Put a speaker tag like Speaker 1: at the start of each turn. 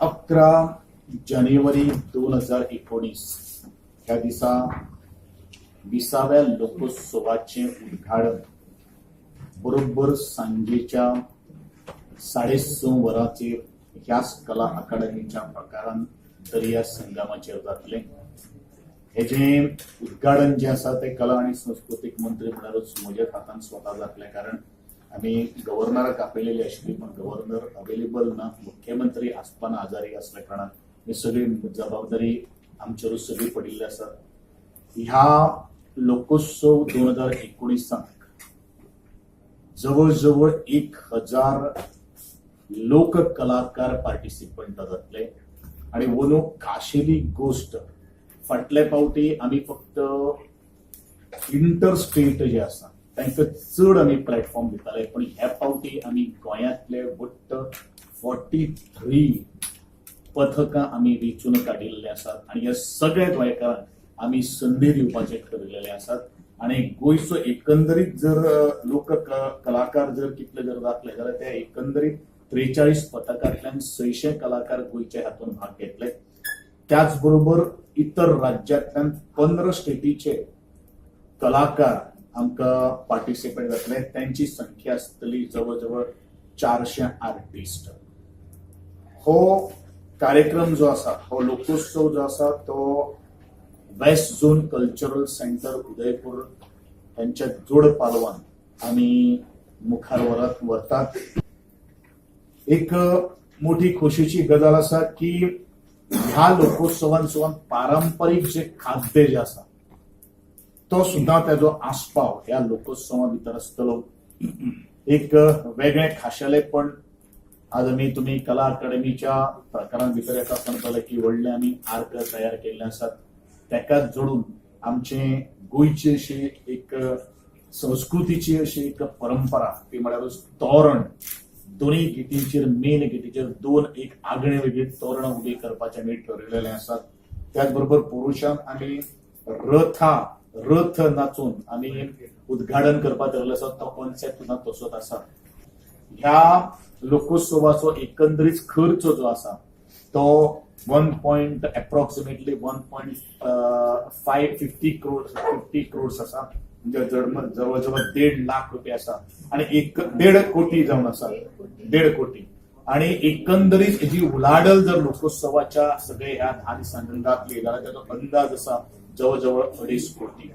Speaker 1: 11 जानेवारी 2019 ह्या दिसा 20व्या लोकोत्सवाचे उद्घाटन बरोबर सांजेच्या 6:30 वरांचेर ह्याच कला अकादमीच्या प्रकारान दर्या संगमाचेर जातले। हे जे उद्घाटन जे आसा ते कला आणि सांस्कृतिक मंत्री म्हणल्यारूच म्हज्या हातान स्वता जातले, कारण आम्ही गव्हर्नराक आपयलेली आशिल्ली पण गव्हर्नर अवेलेबल ना, मुख्यमंत्री आसपाना आजारी असल्या कारणान ही सगळी जबाबदारी आमचेरूच सगळी पडिल्ली आसा। ह्या लोकोत्सव 2019 जवळ 1000 लोक कलाकार पार्टिसिपंट जातले। आणि वनू खाशेली गोष्ट, फाटल्या फावटी आम्ही फक्त इंटर स्टेट जे आसा तांकां चड आमी प्लॅटफॉर्म दिताले, पण ह्या फावटी आमी गोंयांतले वट्ट 43 पथकां आमी वेंचून काडिल्ले आसात आणि ह्या सगळ्या गोंयकारांक आमी संदी दिवपाचे ठरलेले आसात। आणि गोंयचो एकंदरीत जर लोक कलाकार जर कितले जर जातले जाल्यार ते एकंदरीत 43 पथकांतल्यान 600 कलाकार गोंयच्या हातून भाग घेतले। त्याचबरोबर इतर राज्यांतल्यान 15 स्टेटीचे कलाकार आमकां पार्टिसिपेट जातले, त्यांची संख्या आसतली जवळ 400 आर्टिस्ट। हो कार्यक्रम जो आसा, हो लोकोत्सव जो आसा तो waste zone cultural centre Udaipur यांच्या जोड पालवान आम्ही मुखार व्हरतात। एक मोठी खोशेची गजाल आसा की ह्या लोकोत्सवांचो पारंपरिक जे खाद्य जे आसा तो सुद्धा त्याचो आस्पाव ह्या लोकोत्सवा भितर आसतलो। एक वेगळे खाशेलेपण आज तुम्ही कला अकादमीच्या प्रकारां भितर येता सांगताले की व्हडले आमी आर्क तयार केल्ले आसात, तेकाच जोडून आमचे गोंयची अशी एक संस्कृतीची अशी एक परंपरा ती म्हळ्यार तोरण, दोन्ही गिटींचेर मेन गिटीचेर 2 एक आगळे वेगळी तोरणां उबी करपाचे आमी ठरयलेले आसात। त्याचबरोबर पुरुषांक आमी रथ नाचून आमी उद्घाटन करपाक ठरयल्लें आसा, तो कॉन्सेप्ट सुद्दां तसोच आसा। ह्या लोकोत्सवाचो एकंदरीत खर्च जो आसा तो अप्रॉक्सिमेटली 1.50 crores आसा, म्हणजे जवळ 1.5 लाख रुपये आसा आणि 1.5 कोटी जावन आसा, 1.5 कोटी। आणि एकंदरीत जी उलाढल जर लोकोत्सवाच्या सगळे ह्या 10 दिसांनी जातली जाल्यार त्याचो अंदाज आसा जवळ 2.5 कोटी।